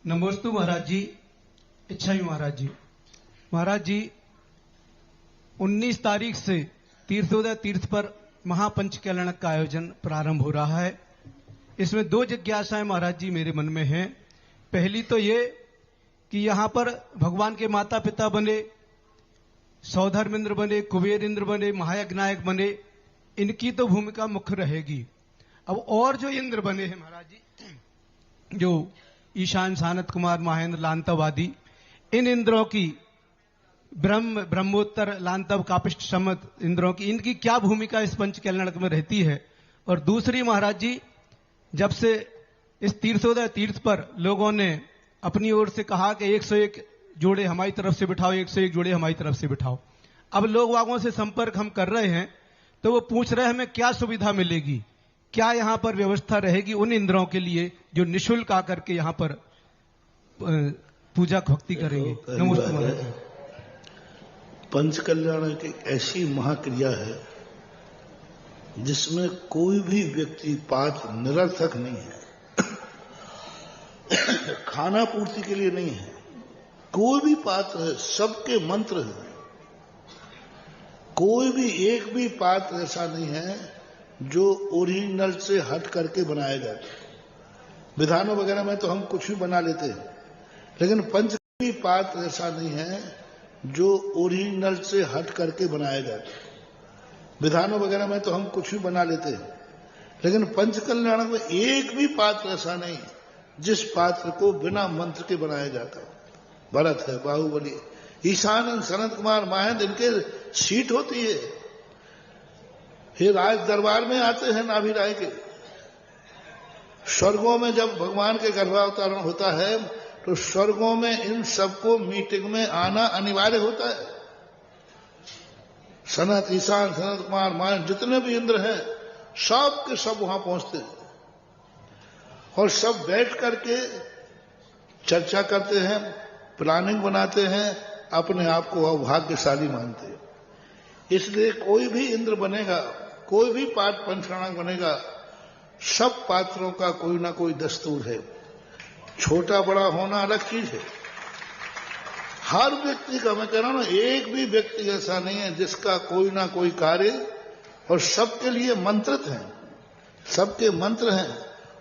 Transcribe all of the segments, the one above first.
नमोस्तु महाराज जी। इच्छा ही महाराज जी 19 तारीख से तीर्थोदय तीर्थ पर महापंच कल्याणक का आयोजन प्रारंभ हो रहा है। इसमें दो जिज्ञासाएं महाराज जी मेरे मन में हैं। पहली तो ये कि यहां पर भगवान के माता पिता बने, सौधर्म इंद्र बने, कुबेर इंद्र बने, महायज्ञनायक बने, इनकी तो भूमिका मुख्य रहेगी। अब और जो इंद्र बने हैं महाराज जी, जो ईशान, सानत कुमार, महेंद्र, लांतव आदि, इन इंद्रों की ब्रह्मोत्तर, लांतव, कापिष्ट, समत इंद्रों की, इनकी क्या भूमिका इस पंच कल्याणक में रहती है। और दूसरी महाराज जी, जब से इस तीर्थोदय तीर्थ पर लोगों ने अपनी ओर से कहा कि 101 जोड़े हमारी तरफ से बिठाओ, 101 जोड़े हमारी तरफ से बिठाओ, अब लोग वागों से संपर्क हम कर रहे हैं तो वो पूछ रहे हैं हमें क्या सुविधा मिलेगी, क्या यहां पर व्यवस्था रहेगी उन इंद्रों के लिए जो निःशुल्क आकर के यहां पर पूजा भक्ति करेंगे। नमस्ते। पंच कल्याण की ऐसी महाक्रिया है जिसमें कोई भी व्यक्ति पात्र निरर्थक नहीं है, खाना पूर्ति के लिए नहीं है, कोई भी पात्र है, सबके मंत्र है। कोई भी एक भी पात्र ऐसा नहीं है जो ओरिजिनल से हट करके बनाया जाता है। विधानों वगैरह में तो हम कुछ भी बना लेते हैं, लेकिन पंच भी पात्र ऐसा नहीं है जो ओरिजिनल से हट करके बनाया जाता है। विधानों वगैरह में तो हम कुछ भी बना लेते हैं, लेकिन पंच कल्याण में एक भी पात्र ऐसा नहीं जिस पात्र को बिना मंत्र के बनाया जाता है। भरत है, बाहुबली, ईशान, सनत कुमार, महेंद्र, इनके सीट होती है। ये राज दरबार में आते हैं नाभि राय के। स्वर्गों में जब भगवान के गर्भावतरण होता है तो स्वर्गों में इन सबको मीटिंग में आना अनिवार्य होता है। सनत, ईशान, सनत कुमार, महेंद्र, जितने भी इंद्र हैं सब के सब वहां पहुंचते हैं और सब बैठ करके चर्चा करते हैं, प्लानिंग बनाते हैं, अपने आप को अभाग्यशाली मानते हैं। इसलिए कोई भी इंद्र बनेगा, कोई भी पंचकल्याणक बनेगा, सब पात्रों का कोई ना कोई दस्तूर है। छोटा बड़ा होना अलग चीज है। हर व्यक्ति का, मैं कह रहा हूं ना, एक भी व्यक्ति ऐसा नहीं है जिसका कोई ना कोई कार्य, और सबके लिए मंत्रित हैं, सबके मंत्र हैं,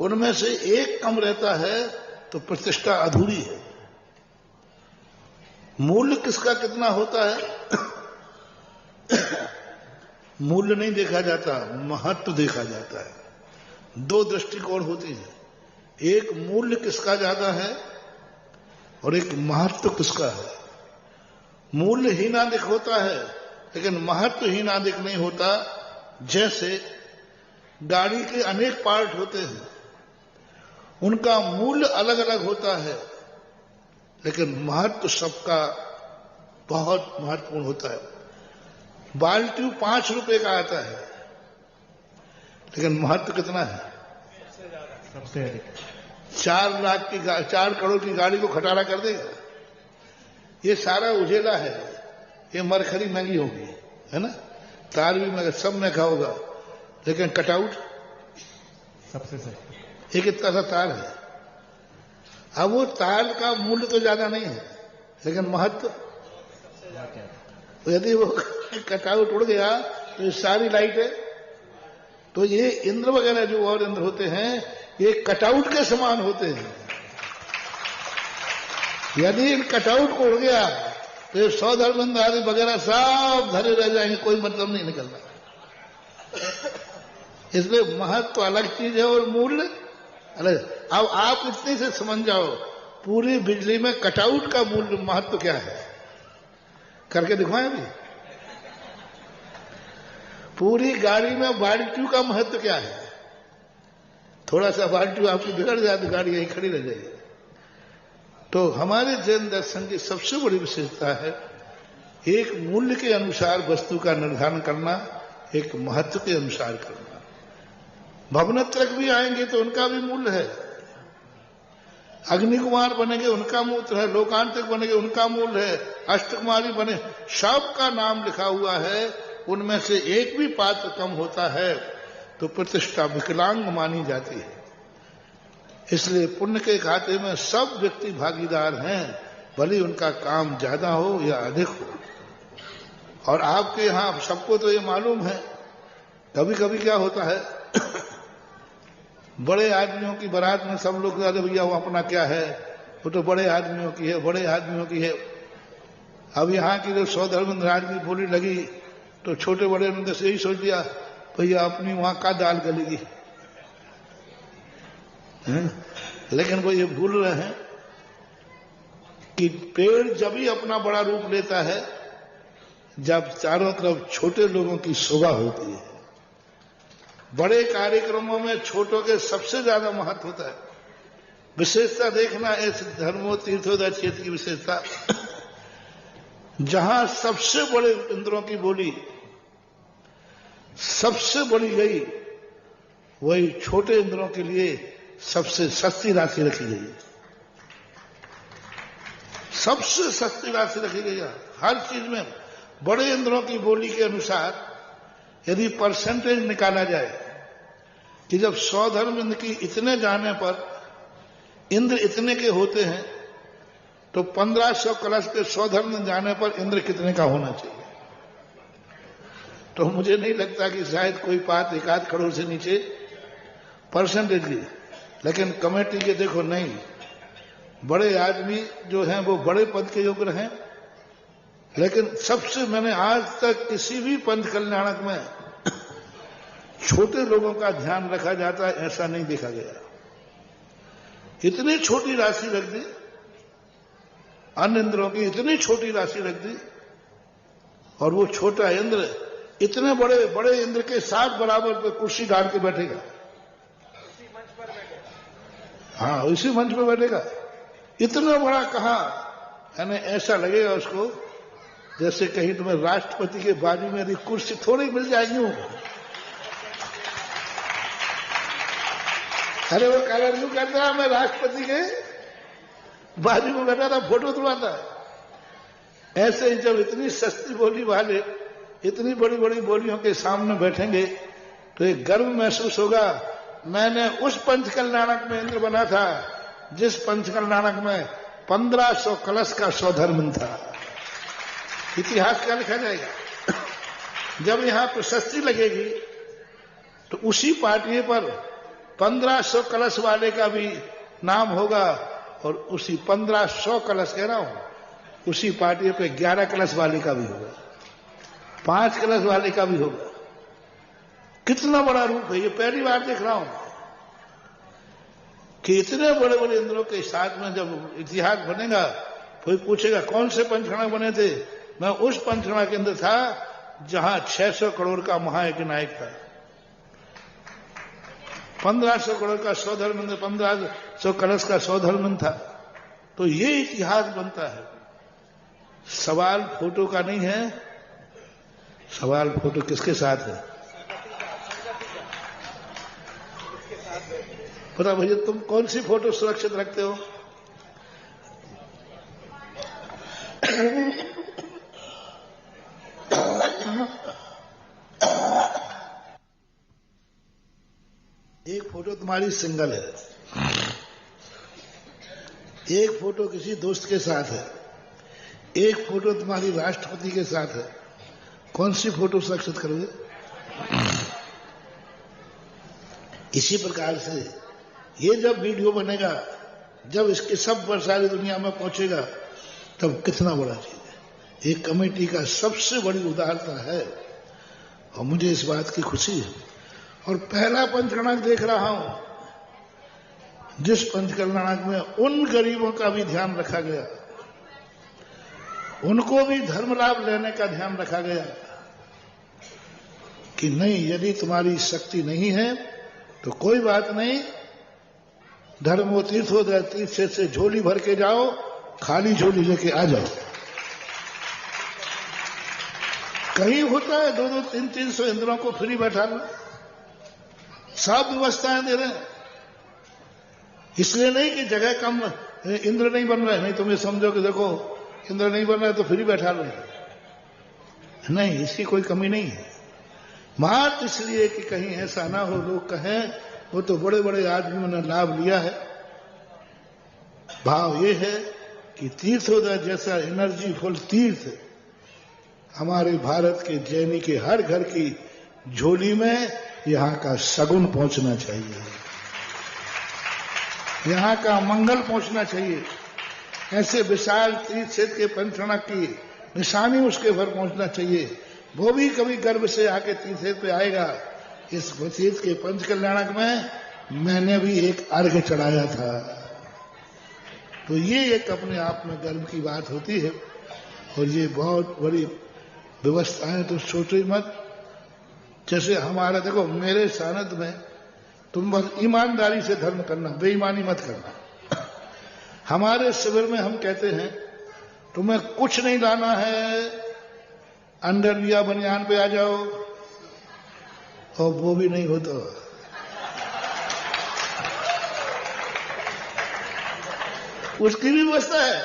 उनमें से एक कम रहता है तो प्रतिष्ठा अधूरी है। मूल्य किसका कितना होता है मूल्य नहीं देखा जाता, महत्व देखा जाता है। दो दृष्टिकोण होती है, एक मूल्य किसका ज्यादा है और एक महत्व किसका है। मूल्य हीनादिक होता है लेकिन महत्व हीनादिक नहीं होता। जैसे गाड़ी के अनेक पार्ट होते हैं, उनका मूल्य अलग अलग होता है लेकिन महत्व सबका बहुत महत्वपूर्ण होता है। बाल्टी 5 रुपए का आता है लेकिन महत्व कितना है, सबसे अधिक। 4 करोड़ की गाड़ी को खटारा कर देगा। ये सारा उजेला है, ये मरखरी महंगी होगी, है ना, तार भी महंगा, सब महंगा होगा, लेकिन कटआउट सबसे सही। एक इतना सा तार है। अब वो तार का मूल्य तो ज्यादा नहीं है लेकिन महत्व, तो यदि वो कटआउट उड़ गया तो ये सारी लाइट है। तो ये इंद्र वगैरह जो और इंद्र होते हैं ये कटआउट के समान होते हैं। यदि इन कटआउट को उड़ गया तो ये सौधर्म आदि वगैरह सब धरे रह जाएंगे, कोई मतलब नहीं निकलना। इसलिए महत्व अलग चीज है और मूल्य अलग। अब आप इतने से समझ जाओ, पूरी बिजली में कटआउट का मूल्य महत्व क्या है, करके दिखवाएं अभी। पूरी गाड़ी में बाल्टी का महत्व क्या है। थोड़ा सा बाल्टी आपकी बिगड़ जाए तो गाड़ी यहीं खड़ी रह जाएगी। तो हमारे जैन दर्शन की सबसे बड़ी विशेषता है एक मूल्य के अनुसार वस्तु का निर्धारण करना, एक महत्व के अनुसार करना। भवनत्रक भी आएंगे तो उनका भी मूल्य है। अग्निकुमार बनेंगे उनका मूल्य है, लोकांतक बनेंगे उनका मूल्य है, अष्टकुमारी बने, सबका नाम लिखा हुआ है। उनमें से एक भी पात्र कम होता है तो प्रतिष्ठा विकलांग मानी जाती है। इसलिए पुण्य के खाते में सब व्यक्ति भागीदार हैं, भले उनका काम ज्यादा हो या अधिक हो। और आपके यहां सबको तो ये मालूम है, कभी कभी क्या होता है बड़े आदमियों की बारात में सब लोग अरे भैया वो अपना क्या है, वो तो बड़े आदमियों की है, बड़े आदमियों की है। अब यहाँ की जो सौधर्म राज की बोली लगी तो छोटे बड़े ने से यही सोच लिया भैया अपनी वहां का दाल गलेगी। लेकिन वो ये भूल रहे हैं कि पेड़ जब ही अपना बड़ा रूप लेता है जब चारों तरफ छोटे लोगों की शोभा होती है। बड़े कार्यक्रमों में छोटों के सबसे ज्यादा महत्व होता है। विशेषता देखना इस धर्मो तीर्थोदय क्षेत्र की विशेषता, जहां सबसे बड़े इंद्रों की बोली सबसे बड़ी गई, वही छोटे इंद्रों के लिए सबसे सस्ती राशि रखी गई है। सबसे सस्ती राशि रखी गई है हर चीज में। बड़े इंद्रों की बोली के अनुसार यदि परसेंटेज निकाला जाए कि जब 100 धर्म इंद्र की इतने जाने पर इंद्र इतने के होते हैं तो 1500 कलश के 100 धर्म जाने पर इंद्र कितने का होना चाहिए। तो मुझे नहीं लगता कि शायद कोई बात 1-8 करोड़ से नीचे परसेंटेज की। लेकिन कमेटी के देखो नहीं, बड़े आदमी जो हैं वो बड़े पद के योग्य हैं। लेकिन सबसे मैंने आज तक किसी भी पंथ कल्याणक में छोटे लोगों का ध्यान रखा जाता है ऐसा नहीं देखा गया। इतनी छोटी राशि रख दी, अन्य इंद्रों की इतनी छोटी राशि रख दी, और वो छोटा इंद्र इतने बड़े बड़े इंद्र के साथ बराबर पे कुर्सी डाल के बैठेगा। हाँ, इसी मंच पे बैठेगा। इतना बड़ा कहा, यानी ऐसा लगेगा उसको जैसे कहीं तुम्हें राष्ट्रपति के बाजू में यदि कुर्सी थोड़ी मिल जाएगी। अरे वो कारण यूं करता है, मैं राष्ट्रपति के बाजू में बैठा था, फोटो तुड़वाता है। ऐसे ही जब इतनी सस्ती बोली वाले इतनी बड़ी बड़ी बोलियों के सामने बैठेंगे तो एक गर्व महसूस होगा, मैंने उस पंच कल्याणक में इंद्र बना था जिस पंच कल्याणक में 1500 कलश का 100 धर्म था। इतिहास क्या लिखा जाएगा। जब यहां प्रशस्ति लगेगी तो उसी पार्टी पर 1500 कलश वाले का भी नाम होगा, और उसी 1500 कलश कह रहा हूं, उसी पार्टी पे 11 कलश वाले का भी होगा, 5 कलश वाले का भी होगा। कितना बड़ा रूप है ये, पहली बार देख रहा हूं कि इतने बड़े बड़े इंद्रों के साथ में जब इतिहास बनेगा, कोई पूछेगा कौन से पंचकणा बने थे, मैं उस पंचकणा के अंदर था जहां 600 करोड़ का महायज्ञ नायक था। 1500 करोड़ का 100 धर्म, 1500 कलश का 100 धर्म था। तो ये इतिहास बनता है। सवाल फोटो का नहीं है, सवाल फोटो किसके साथ है। पता भैया तुम कौन सी फोटो सुरक्षित रखते हो। एक फोटो तुम्हारी सिंगल है, एक फोटो किसी दोस्त के साथ है, एक फोटो तुम्हारी राष्ट्रपति के साथ है। कौन सी फोटो सुरक्षित करोगे। इसी प्रकार से ये जब वीडियो बनेगा, जब इसके सब पर सारी दुनिया में पहुंचेगा, तब कितना बड़ा चीज है। एक कमेटी का सबसे बड़ी उदारता है और मुझे इस बात की खुशी है। और पहला पंचकर्णक देख रहा हूं जिस पंचकर्णक में उन गरीबों का भी ध्यान रखा गया, उनको भी धर्म लाभ लेने का ध्यान रखा गया कि नहीं, यदि तुम्हारी शक्ति नहीं है तो कोई बात नहीं, धर्मो तीर्थोदय तीर्थ से झोली भर के जाओ, खाली झोली लेके आ जाओ। कहीं होता है 200, 300 इंद्रों को फ्री बैठाना, सब व्यवस्थाएं दे रहे हैं। इसलिए नहीं कि जगह कम, इंद्र नहीं बन रहे, नहीं तुम ये समझो कि देखो इंद्र नहीं बन रहा है तो फ्री बैठा लो, नहीं, इसकी कोई कमी नहीं है। मात्र इसलिए कि कहीं ऐसा ना हो लोग कहें वो तो बड़े बड़े आदमियों ने लाभ लिया है, भाव ये है कि तीर्थोदय जैसा एनर्जीफुल तीर्थ हमारे भारत के जैनी के हर घर की झोली में यहाँ का सगुन पहुंचना चाहिए, यहाँ का मंगल पहुंचना चाहिए। ऐसे विशाल तीर्थ क्षेत्र के पंचणा की निशानी उसके घर पहुंचना चाहिए। वो भी कभी गर्व से आके तीर्थ क्षेत्र पे आएगा। इस तीर्थ के पंच कल्याणक में मैंने भी एक अर्घ चढ़ाया था, तो ये एक अपने आप में गर्व की बात होती है। और ये बहुत बड़ी व्यवस्थाएं तो सोचो ही मत। जैसे हमारा देखो, मेरे सानद में तुम बस ईमानदारी से धर्म करना, बेईमानी मत करना। हमारे शिविर में हम कहते हैं तुम्हें कुछ नहीं लाना है, अंडरवियर बनियान पे आ जाओ, और वो भी नहीं होता। उसकी भी व्यवस्था है,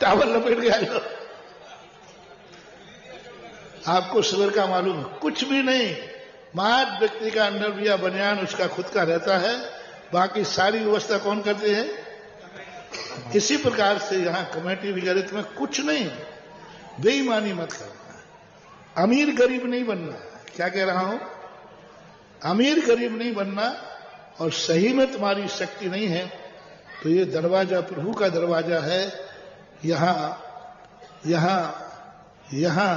टावल लपेट के आ जाओ। आपको शिविर का मालूम है, कुछ भी नहीं, मात्र व्यक्ति का अंडरवियर बनियान उसका खुद का रहता है, बाकी सारी व्यवस्था कौन करते हैं? इसी प्रकार से यहां कमेटी वगैरह तुम्हें कुछ नहीं, बेईमानी मत करना, अमीर गरीब नहीं बनना। क्या कह रहा हूं? अमीर गरीब नहीं बनना। और सही में तुम्हारी शक्ति नहीं है तो ये दरवाजा प्रभु का दरवाजा है। यहां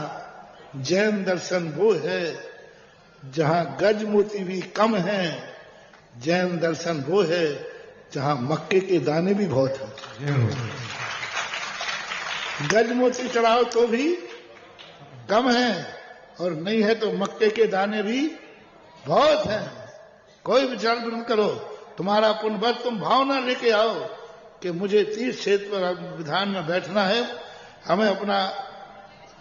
जैन दर्शन वो है जहां गज मोती भी कम है, जैन दर्शन वो है जहां मक्के के दाने भी बहुत हैं। गज मोती चढ़ाओ तो भी कम है, और नहीं है तो मक्के के दाने भी बहुत हैं। कोई विचार मत करो, तुम्हारा पुण्य बस तुम भावना लेके आओ कि मुझे तीर्थ क्षेत्र पर विधान में बैठना है, हमें अपना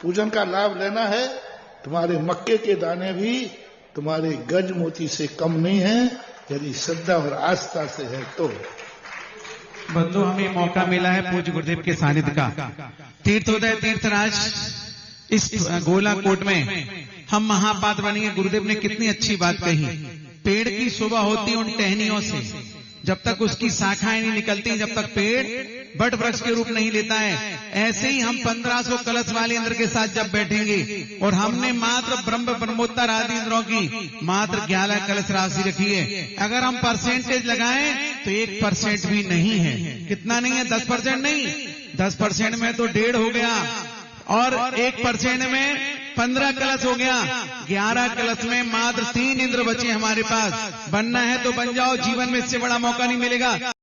पूजन का लाभ लेना है। तुम्हारे मक्के के दाने भी तुम्हारे गज मोती से कम नहीं है, यदि श्रद्धा और आस्था से है तो। बंधु, हमें मौका मिला है पूज्य गुरुदेव के सानिध्य का। तीर्थोदय तीर्थराज इस गोला कोट में हम महापात्र बनेंगे। गुरुदेव ने कितनी अच्छी बात कही। पेड़ की शोभा होती है उन टहनियों से, जब तक उसकी शाखाएं नहीं निकलती, जब तक पेड़ बट वृक्ष के रूप नहीं लेता है। ऐसे ही हम 1500 कलश वाले इंद्र के साथ जब बैठेंगे और हमने मात्र ब्रह्म ब्रह्मोत्तर आदि इंद्रों की मात्र 11 कलश राशि रखी है, अगर हम परसेंटेज लगाएं तो 1% भी नहीं है। कितना नहीं है? 10% नहीं, 10% में तो 1.5 हो गया, और 1% में 15 कलश हो गया। 11 कलश में मात्र 3 इंद्र बचे हमारे पास। बनना है तो बन जाओ, जीवन में इससे बड़ा मौका नहीं मिलेगा।